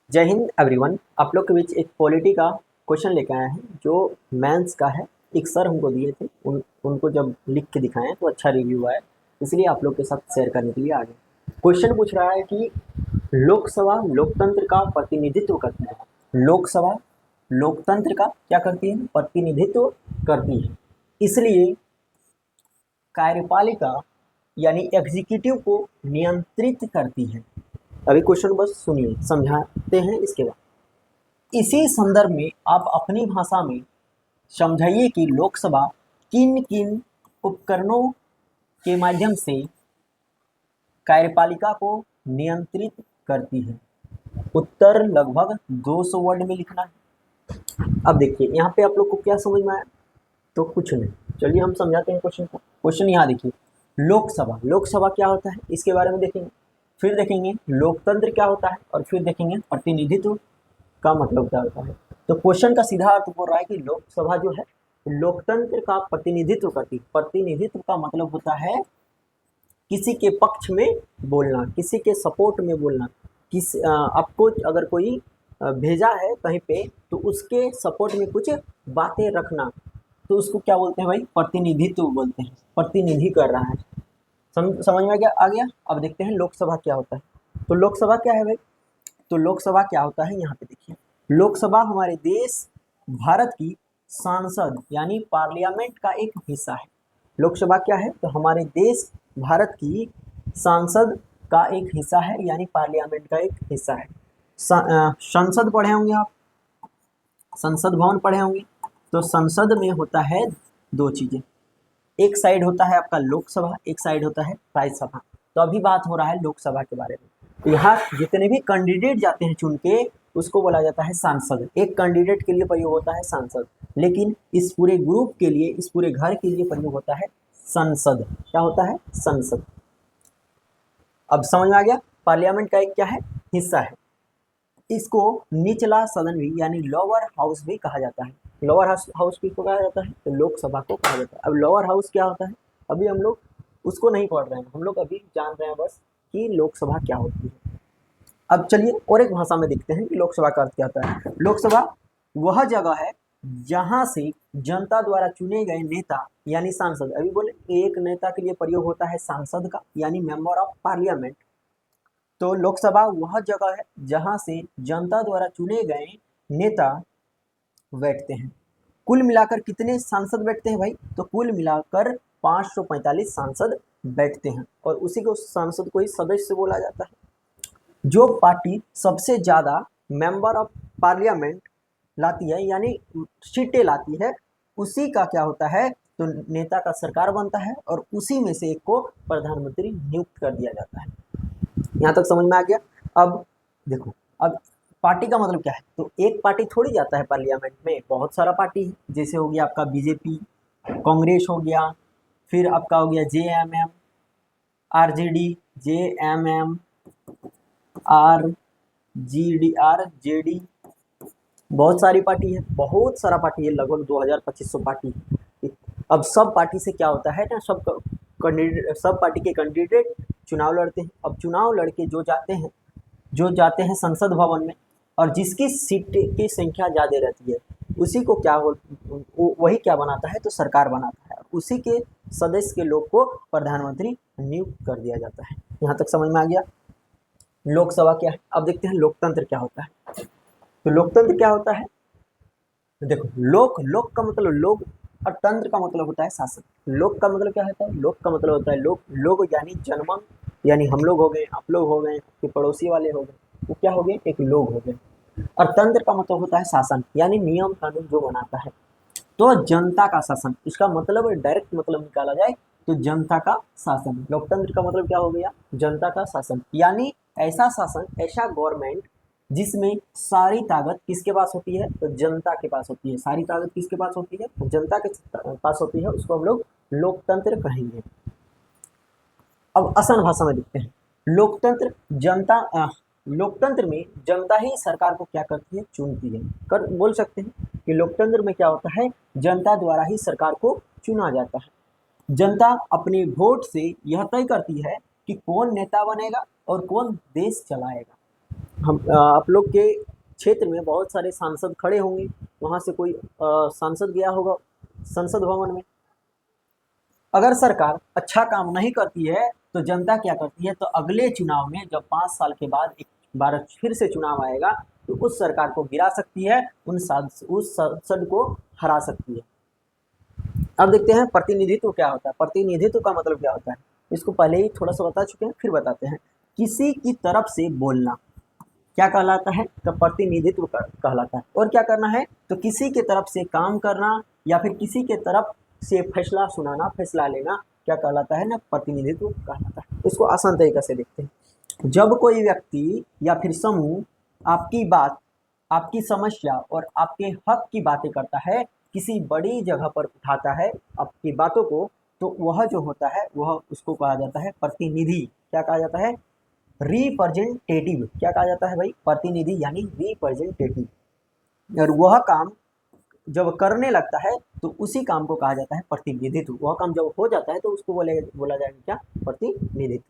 जय हिंद एवरीवन। आप लोग के बीच एक पॉलिटी का क्वेश्चन लेके आया है जो मेंस का है। एक सर हमको दिए थे, उनको जब लिख के दिखाएं तो अच्छा रिव्यू आया, इसलिए आप लोग के साथ शेयर करने के लिए आ गए। क्वेश्चन पूछ रहा है कि लोकसभा लोकतंत्र का प्रतिनिधित्व करती है। लोकसभा लोकतंत्र का क्या करती है? प्रतिनिधित्व करती है। इसलिए कार्यपालिका यानी एग्जीक्यूटिव को नियंत्रित करती है। अभी क्वेश्चन बस सुनिए, समझाते हैं इसके बाद। इसी संदर्भ में आप अपनी भाषा में समझाइए कि लोकसभा किन किन उपकरणों के माध्यम से कार्यपालिका को नियंत्रित करती है। उत्तर लगभग 200 वर्ड में लिखना है। अब देखिए यहाँ पे आप लोग को क्या समझ में आया? तो कुछ नहीं, चलिए हम समझाते हैं क्वेश्चन को। क्वेश्चन यहाँ देखिए, लोकसभा लोकसभा क्या होता है इसके बारे में देखेंगे, फिर देखेंगे लोकतंत्र क्या होता है, और फिर देखेंगे प्रतिनिधित्व का मतलब क्या होता है। तो क्वेश्चन का सीधा अर्थ बोल रहा है कि लोकसभा जो है लोकतंत्र का प्रतिनिधित्व करती है। प्रतिनिधित्व का मतलब होता है किसी के पक्ष में बोलना, किसी के सपोर्ट में बोलना। आपको अगर कोई भेजा है कहीं पे तो उसके सपोर्ट में कुछ बातें रखना, तो उसको क्या बोलते हैं भाई? प्रतिनिधित्व बोलते हैं। प्रतिनिधि कर रहा है। समझ में आ गया। अब देखते हैं लोकसभा क्या होता है। तो लोकसभा क्या है भाई? तो लोकसभा क्या होता है यहाँ पे देखिए। लोकसभा हमारे देश भारत की सांसद यानी पार्लियामेंट का एक हिस्सा है। लोकसभा क्या है? तो हमारे देश भारत की सांसद का एक हिस्सा है, यानी पार्लियामेंट का एक हिस्सा है। संसद पढ़े होंगे आप, संसद भवन पढ़े होंगे। तो संसद में होता है दो चीजें, एक साइड होता है आपका लोकसभा, एक साइड होता है राज्यसभा। तो अभी बात हो रहा है लोकसभा के बारे में। तो यहाँ जितने भी कैंडिडेट जाते हैं चुन के, उसको बोला जाता है सांसद। एक कैंडिडेट के लिए प्रयोग होता है सांसद, लेकिन इस पूरे ग्रुप के लिए, इस पूरे घर के लिए प्रयोग होता है संसद। क्या होता है? संसद। अब समझ में आ गया। पार्लियामेंट का एक क्या है? हिस्सा है। इसको निचला सदन भी यानी लोअर हाउस भी कहा जाता है। लोअर हाउस किसको कहा जाता है? तो लोकसभा को कहा जाता है। अब लोअर हाउस क्या होता है अभी हम लोग उसको नहीं पढ़ रहे हैं, हम लोग अभी जान रहे हैं बस कि लोकसभा क्या होती है। अब चलिए और एक भाषा में देखते हैं कि लोकसभा का अर्थ क्या होता है। लोकसभा वह जगह है जहां से जनता द्वारा चुने गए नेता यानी सांसद, अभी बोले एक नेता के लिए प्रयोग होता है सांसद का यानी मेंबर ऑफ पार्लियामेंट। तो लोकसभा वह जगह है जहां से जनता द्वारा चुने गए नेता बैठते हैं। कुल मिलाकर कितने सांसद बैठते हैं भाई? तो कुल मिलाकर 545 सांसद बैठते हैं, और उसी को सांसद को ही सदस्य बोला जाता है। जो पार्टी सबसे ज्यादा मेंबर ऑफ पार्लियामेंट लाती है यानी सीटें लाती है, उसी का क्या होता है? तो नेता का सरकार बनता है, और उसी में से एक को प्रधानमंत्री नियुक्त कर दिया जाता है। यहाँ तक समझ में आ गया। अब देखो, अब पार्टी का मतलब क्या है? तो एक पार्टी थोड़ी जाता है पार्लियामेंट में, बहुत सारा पार्टी है। जैसे हो गया आपका बीजेपी, कांग्रेस हो गया, फिर आपका हो गया जेएमएम, आरजेडी, जेएमएम, आरजेडी, बहुत सारी पार्टी है, बहुत सारा पार्टी है, लगभग 2000-2500 पार्टी है। अब सब पार्टी से क्या होता है ना, सब पार्टी के कैंडिडेट चुनाव लड़ते हैं। अब चुनाव लड़के जो जाते हैं संसद भवन में, और जिसकी सीट की संख्या ज़्यादा रहती है उसी को वही क्या बनाता है? तो सरकार बनाता है। उसी के सदस्य के लोग को प्रधानमंत्री नियुक्त कर दिया जाता है। यहाँ तक समझ में आ गया। लोकसभा क्या है? अब देखते हैं लोकतंत्र क्या होता है। तो लोकतंत्र क्या होता है? देखो, लोक का मतलब लोग, और तंत्र का मतलब होता है शासन। लोक का मतलब क्या होता है? लोक का मतलब होता है लोग यानी जनमन, यानी हम लोग हो गए, आप लोग हो गए, कि पड़ोसी वाले हो गए, वो क्या हो गए? एक लोग हो गए। और तंत्र का मतलब होता है शासन, यानी नियम कानून जो बनाता है। तो जनता का शासन, इसका मतलब डायरेक्ट मतलब निकाला जाए तो जनता का शासन। लोकतंत्र का मतलब क्या हो गया? जनता का शासन, यानी ऐसा शासन, ऐसा गवर्नमेंट जिसमें सारी ताकत किसके पास होती है? तो जनता के पास होती है। सारी ताकत किसके पास होती है? तो जनता के पास होती है। उसको हम लोग लोकतंत्र कहेंगे। अब आसान भाषा में देखते हैं। लोकतंत्र लोकतंत्र में जनता ही सरकार को क्या करती है? चुनती है। बोल सकते हैं कि लोकतंत्र में क्या होता है? जनता द्वारा ही सरकार को चुना जाता है। जनता अपने वोट से यह तय करती है कि कौन नेता बनेगा और कौन देश चलाएगा। हम आप लोग के क्षेत्र में बहुत सारे सांसद खड़े होंगे, वहाँ से कोई सांसद गया होगा संसद भवन में। अगर सरकार अच्छा काम नहीं करती है तो जनता क्या करती है, तो अगले चुनाव में जब 5 साल के बाद एक बार फिर से चुनाव आएगा तो उस सरकार को गिरा सकती है, उस सांसद को हरा सकती है। अब देखते हैं प्रतिनिधित्व क्या होता है। प्रतिनिधित्व का मतलब क्या होता है, इसको पहले ही थोड़ा सा बता चुके हैं, फिर बताते हैं। किसी की तरफ से बोलना क्या कहलाता है, तो प्रतिनिधित्व कहलाता है। और क्या करना है, तो किसी के तरफ से काम करना या फिर किसी के तरफ से फैसला सुनाना, फैसला लेना क्या कहलाता है ना, प्रतिनिधित्व कहलाता है। इसको आसान तरीके से देखते हैं। जब कोई व्यक्ति या फिर समूह आपकी बात, आपकी समस्या और आपके हक की बातें करता है, किसी बड़ी जगह पर उठाता है आपकी बातों को, तो वह जो होता है वह उसको कहा जाता है प्रतिनिधि। क्या कहा जाता है, रिप्रेजेंटेटिव। क्या कहा जाता है भाई, प्रतिनिधि यानी रिप्रेजेंटेटिव। और वह काम जब करने लगता है तो उसी काम को कहा जाता है प्रतिनिधित्व। वह काम जब हो जाता है तो उसको बोला जाएगा क्या, प्रतिनिधित्व।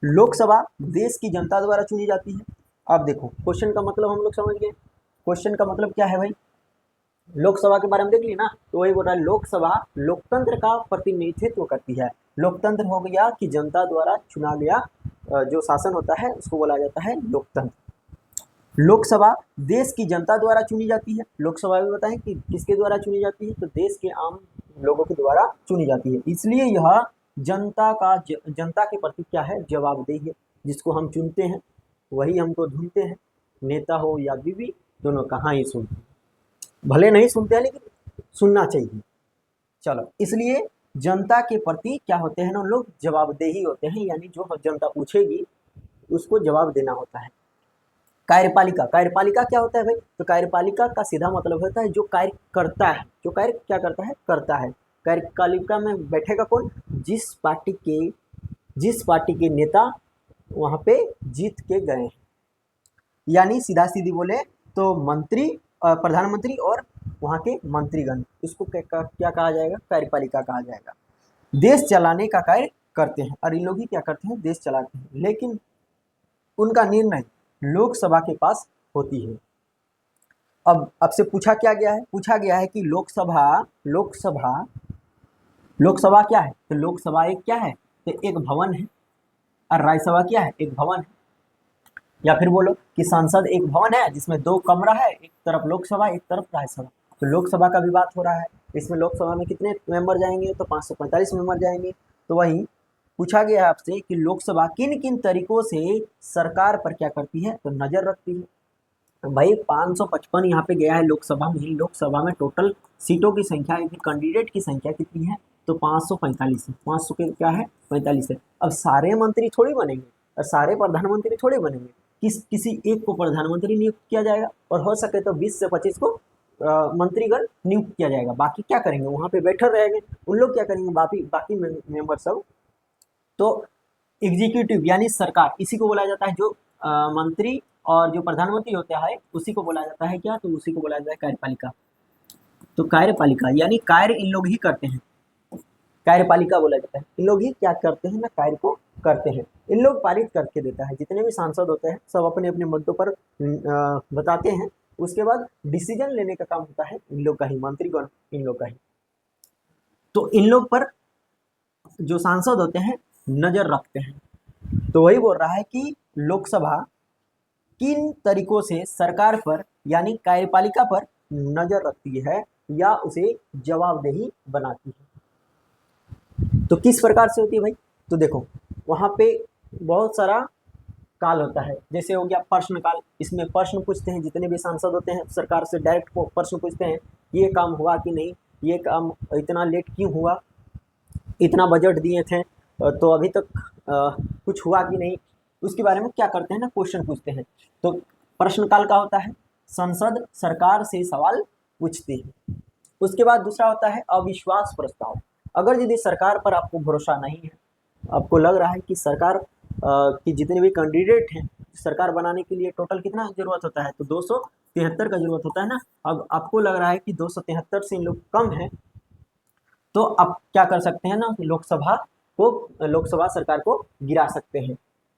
लोकसभा देश की जनता द्वारा चुनी जाती है। अब देखो क्वेश्चन का मतलब हम लोग समझ गए। क्वेश्चन का मतलब क्या है भाई, लोकसभा के बारे में देख ली ना, तो वही बोल रहा है लोकसभा लोकतंत्र का प्रतिनिधित्व करती है। लोकतंत्र हो गया कि जनता द्वारा चुना गया जो शासन होता है उसको बोला जाता है लोकतंत्र। लोकसभा देश की जनता द्वारा चुनी जाती है। लोकसभा भी बताएं कि किसके द्वारा चुनी जाती है, तो देश के आम लोगों के द्वारा चुनी जाती है। इसलिए यह जनता के प्रति क्या है, जवाबदेही है। जिसको हम चुनते हैं वही हमको ढूंढते हैं, नेता हो या बीवी दोनों कहाँ ही सुनते हैं, भले नहीं सुनते हैं लेकिन सुनना चाहिए। चलो, इसलिए जनता के प्रति क्या होते हैं ना, लोग जवाबदेही होते हैं, यानी जो जनता पूछेगी उसको जवाब देना होता है। कार्यपालिका, कार्यपालिका क्या होता है भाई, तो कार्यपालिका का सीधा मतलब होता है जो कार्य करता है। जो कार्य क्या करता है, करता है। कार्यपालिका में बैठेगा कौन, जिस पार्टी के नेता वहाँ पे जीत के गए हैं। यानी सीधा सीधी बोले तो मंत्री, प्रधानमंत्री और वहाँ के मंत्रीगण, इसको क्या कहा जाएगा, कार्यपालिका कहा जाएगा। देश चलाने का कार्य करते हैं, और इन लोग ही क्या करते हैं, देश चलाते हैं, लेकिन उनका निर्णय लोकसभा के पास होती है। अब से पूछा क्या गया है, पूछा गया है कि लोकसभा क्या है, तो लोकसभा एक क्या है, तो एक भवन है। और राज्यसभा क्या है, एक भवन है। या फिर बोलो कि संसद एक भवन है जिसमें 2 कमरा है, एक तरफ लोकसभा एक तरफ राज्यसभा। तो लोकसभा का भी बात हो रहा है, इसमें लोकसभा में कितने मेंबर जाएंगे, तो 545 मेंबर जाएंगे। तो वही पूछा गया है आपसे कि लोकसभा किन किन तरीकों से सरकार पर क्या करती है, तो नजर रखती है। भाई 555 यहाँ पे गया है लोकसभा में। लोकसभा में टोटल सीटों की संख्या, कैंडिडेट की संख्या कितनी है, तो 545 है। 500 के क्या है, 45 है। अब सारे मंत्री थोड़ी बनेंगे और सारे प्रधानमंत्री थोड़ी बनेंगे, किसी एक को प्रधानमंत्री नियुक्त किया जाएगा और हो सके तो 20 से 25 को मंत्रीगण नियुक्त किया जाएगा। बाकी क्या करेंगे, वहाँ पे बैठे रहेंगे। उन लोग क्या करेंगे, बाकी मेंबर सब। तो एग्जीक्यूटिव यानी सरकार, इसी को बोला जाता है जो मंत्री और जो प्रधानमंत्री होता है उसी को बोला जाता है क्या, तो उसी को बोला जाता है कार्यपालिका। तो कार्यपालिका यानी कार्य इन लोग ही करते हैं, कार्यपालिका बोला जाता है। इन लोग ही क्या करते हैं ना, कार्य को करते हैं। इन लोग पारित करके देता है, जितने भी सांसद होते हैं सब अपने अपने मुद्दों पर बताते हैं। उसके बाद डिसीजन लेने का काम होता है इन लोग का ही, मंत्रीगण इन लोग का ही। तो इन लोग पर जो सांसद होते हैं नजर रखते हैं। तो वही बोल रहा है कि लोकसभा किन तरीकों से सरकार पर यानी कार्यपालिका पर नजर रखती है या उसे जवाबदेही बनाती है। तो किस प्रकार से होती है भाई, तो देखो वहाँ पे बहुत सारा काल होता है। जैसे हो गया प्रश्न काल, इसमें प्रश्न पूछते हैं, जितने भी सांसद होते हैं सरकार से डायरेक्ट प्रश्न पूछते हैं, ये काम हुआ कि नहीं, ये काम इतना लेट क्यों हुआ, इतना बजट दिए थे तो अभी तक कुछ हुआ कि नहीं, उसके बारे में क्या करते हैं ना, क्वेश्चन पूछते हैं। तो प्रश्नकाल का होता है, संसद सरकार से सवाल पूछती है। उसके बाद दूसरा होता है अविश्वास प्रस्ताव। अगर यदि सरकार पर आपको भरोसा नहीं है, आपको लग रहा है कि सरकार की जितने भी कैंडिडेट हैं, सरकार बनाने के लिए टोटल कितना जरूरत होता है, तो 273 का जरूरत होता है ना। अब आपको लग रहा है कि 273 से इन लोग कम है, तो आप क्या कर सकते हैं ना, लोकसभा सरकार को गिरा सकते हैं।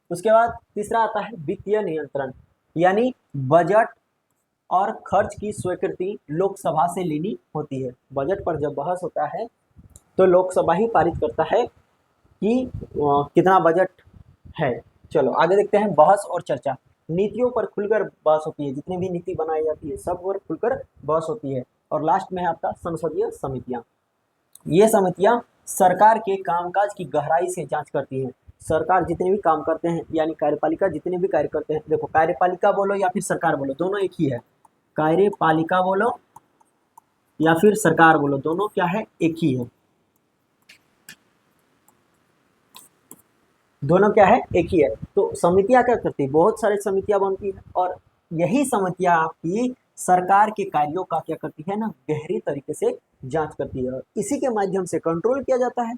उसके बाद तीसरा आता है वित्तीय नियंत्रण, यानी बजट और खर्च की स्वीकृति लोकसभा से लेनी होती है। बजट पर जब बहस होता है तो लोकसभा ही पारित करता है कि कितना बजट है। चलो आगे देखते हैं बहस और चर्चा। नीतियों पर खुलकर बहस होती है, जितनी भी नीति बनाई जाती है सब पर खुलकर बहस होती है। और लास्ट में है आपका संसदीय समितियां। ये समितियां सरकार के कामकाज की गहराई से जांच करती हैं। सरकार जितने भी काम करते हैं, यानी कार्यपालिका जितने भी कार्य करते हैं, देखो कार्यपालिका बोलो या फिर सरकार बोलो दोनों एक ही है। कार्यपालिका बोलो या फिर सरकार बोलो दोनों क्या है, एक ही है। दोनों क्या है, एक ही है। तो समितियां क्या करती है, बहुत सारी समितियां बनती है और यही समितियां आपकी सरकार के कार्यों का क्या करती है ना, गहरी तरीके से जांच करती है। इसी के माध्यम से कंट्रोल किया जाता है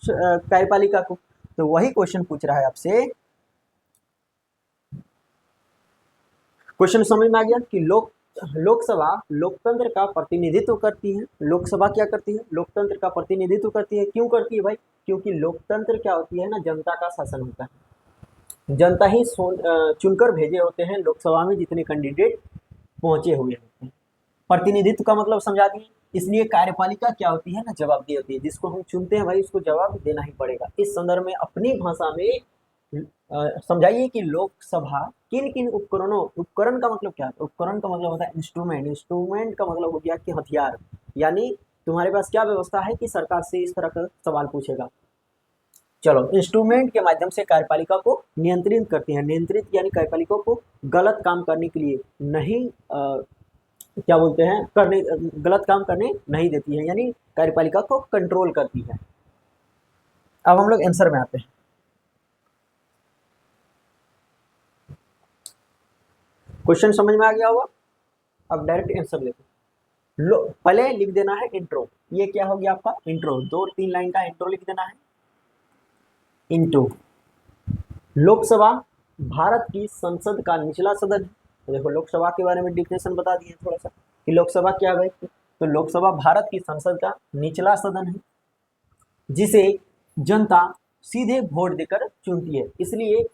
कार्यपालिका को। तो वही क्वेश्चन पूछ रहा है आपसे। क्वेश्चन समझ में आ गया कि लोकसभा लोकतंत्र का प्रतिनिधित्व करती है। लोकसभा क्या करती है, लोकतंत्र का प्रतिनिधित्व करती है। क्यों करती है भाई, क्योंकि लोकतंत्र क्या होती है ना, जनता का शासन होता है। जनता ही चुनकर भेजे होते हैं लोकसभा में जितने कैंडिडेट पहुंचे हुए होते हैं। प्रतिनिधित्व का मतलब समझा दिए। इसलिए कार्यपालिका क्या होती है ना, जवाबदेही होती है। जिसको हम चुनते हैं भाई उसको जवाब देना ही पड़ेगा। इस संदर्भ में अपनी भाषा में समझाइए कि लोकसभा किन किन उपकरण का मतलब क्या है। उपकरण का मतलब होता है इंस्ट्रूमेंट। इंस्ट्रूमेंट का मतलब हो गया कि हथियार, यानी तुम्हारे पास क्या व्यवस्था है कि सरकार से इस तरह का सवाल पूछेगा। चलो इंस्ट्रूमेंट के माध्यम से कार्यपालिका को नियंत्रित करती है। नियंत्रित यानी कार्यपालिका को गलत काम करने के लिए नहीं क्या बोलते हैं, करने गलत काम करने नहीं देती है, यानी कार्यपालिका को कंट्रोल करती है। अब हम लोग आंसर में आते हैं। क्वेश्चन समझ में आ गया होगा। अब डायरेक्ट आंसर लेते हैं। लो पहले लिख देना है इंट्रो। ये क्या हो गया आपका इंट्रो, 2-3 लाइन का इंट्रो लिख देना है। इंट्रो, लोकसभा भारत की संसद का निचला सदन है। तो देखो लोकसभा के बारे में डिफिनेशन बता दिए थोड़ा सा कि लोकसभा क्या है। तो लोकसभा भारत की संसद का निचला सदन है, जिसे जनता सीधे वोट देकर चुनती है। इसलिए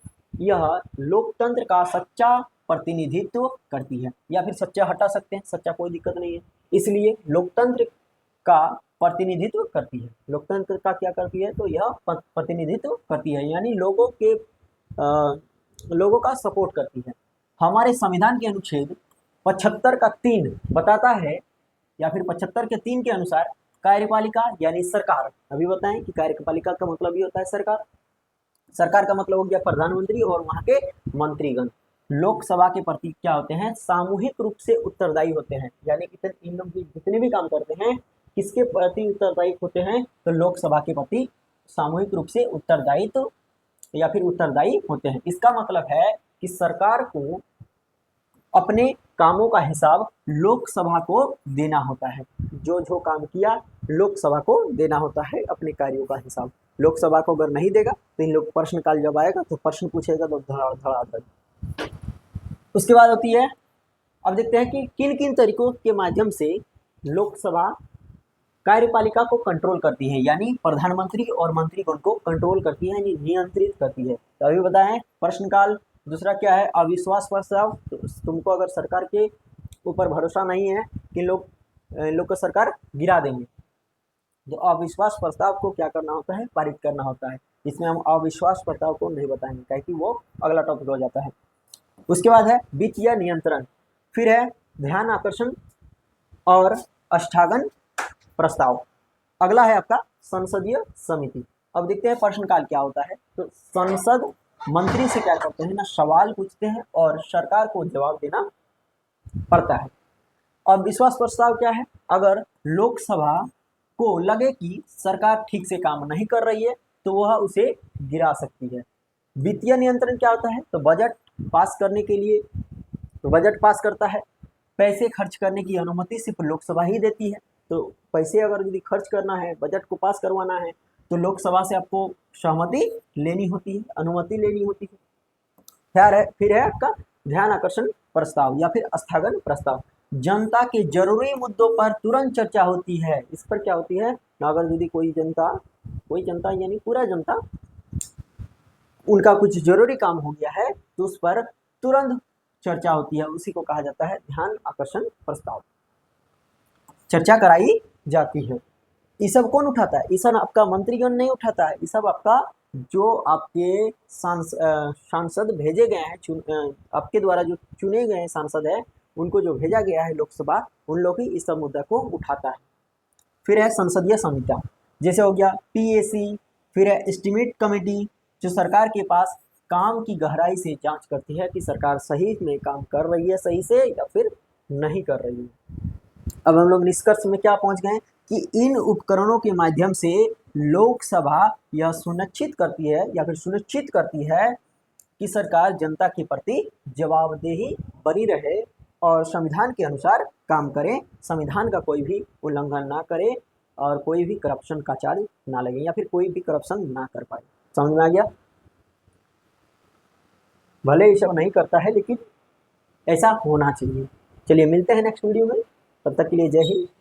यह लोकतंत्र का सच्चा प्रतिनिधित्व करती है, या फिर सच्चा हटा सकते हैं, सच्चा कोई दिक्कत नहीं है। इसलिए लोकतंत्र का प्रतिनिधित्व करती है। लोकतंत्र का क्या करती है, तो यह प्रतिनिधित्व करती है, यानी लोगों का सपोर्ट करती है। हमारे संविधान के अनुच्छेद 75 का 3 बताता है, या फिर 75 के 3 के अनुसार कार्यपालिका यानी सरकार, अभी बताएं कि कार्यपालिका का मतलब ये होता है सरकार। सरकार का मतलब हो गया प्रधानमंत्री और वहां के मंत्रीगण। लोकसभा के प्रति क्या होते हैं, सामूहिक रूप से उत्तरदायी होते हैं। यानी इन लोग जितने भी काम करते हैं किसके प्रति उत्तरदायी होते हैं, तो लोकसभा के प्रति सामूहिक रूप से उत्तरदायित्व या फिर उत्तरदायी होते हैं। इसका मतलब है कि सरकार को अपने कामों का हिसाब लोकसभा को देना होता है। जो काम किया लोकसभा को देना होता है, अपने कार्यों का हिसाब। लोकसभा को अगर नहीं देगा तो इन लोग प्रश्नकाल जब आएगा तो प्रश्न पूछेगा तो धड़ाधड़। उसके बाद होती है, अब देखते हैं कि किन किन तरीकों के माध्यम से लोकसभा कार्यपालिका को कंट्रोल करती है, यानी प्रधानमंत्री और मंत्रीगण को कंट्रोल करती है, यानी नियंत्रित करती है। तो अभी बताएं प्रश्नकाल। दूसरा क्या है, अविश्वास प्रस्ताव। तो तुमको अगर सरकार के ऊपर भरोसा नहीं है कि लोग को सरकार गिरा देंगे, तो अविश्वास प्रस्ताव को क्या करना होता है, पारित करना होता है। इसमें हम अविश्वास प्रस्ताव को नहीं बताएंगे, क्या कि वो अगला टॉपिक हो जाता है। उसके बाद है वित्तीय नियंत्रण, फिर है ध्यान आकर्षण और स्थगन प्रस्ताव। अगला है आपका संसदीय समिति। अब देखते हैं प्रश्नकाल क्या होता है। तो संसद मंत्री से क्या करते हैं ना, सवाल पूछते हैं और सरकार को जवाब देना पड़ता है। अब विश्वास प्रस्ताव क्या है, अगर लोकसभा को लगे कि सरकार ठीक से काम नहीं कर रही है तो वह उसे गिरा सकती है। वित्तीय नियंत्रण क्या होता है, तो बजट पास करने के लिए तो बजट पास करता है। पैसे खर्च करने की अनुमति सिर्फ लोकसभा ही देती है। तो पैसे अगर यदि खर्च करना है, बजट को पास करवाना है, तो लोकसभा से आपको सहमति लेनी होती है, अनुमति लेनी होती है। फिर है आपका ध्यान आकर्षण प्रस्ताव या फिर स्थगन प्रस्ताव। जनता के जरूरी मुद्दों पर तुरंत चर्चा होती है। इस पर क्या होती है, अगर यदि कोई जनता यानी पूरा जनता उनका कुछ जरूरी काम हो गया है तो उस पर तुरंत चर्चा होती है, उसी को कहा जाता है ध्यान आकर्षण प्रस्ताव। चर्चा कराई जाती है। ये सब कौन उठाता है? ये सब आपका मंत्रीगण नहीं उठाता है, ये सब आपका जो आपके सांसद भेजे गए हैं, आपके द्वारा जो चुने गए सांसद है, उनको जो भेजा गया है लोकसभा, उन लोग ही इस सब मुद्दा को उठाता है। फिर है संसदीय समितियां, जैसे हो गया पीएसी, फिर है एस्टीमेट कमेटी, जो सरकार के पास काम की गहराई से जांच करती है कि सरकार सही में काम कर रही है सही से या फिर नहीं कर रही है। अब हम लोग निष्कर्ष में क्या पहुंच गए कि इन उपकरणों के माध्यम से लोकसभा यह सुनिश्चित करती है या फिर सुनिश्चित करती है कि सरकार जनता के प्रति जवाबदेही बनी रहे और संविधान के अनुसार काम करे, संविधान का कोई भी उल्लंघन ना करे और कोई भी करप्शन का चाल ना लगे या फिर कोई भी करप्शन ना कर पाए। समझ में आ गया? भले ये सब नहीं करता है लेकिन ऐसा होना चाहिए। चलिए मिलते हैं नेक्स्ट वीडियो में, तब तक के लिए जय हिंद।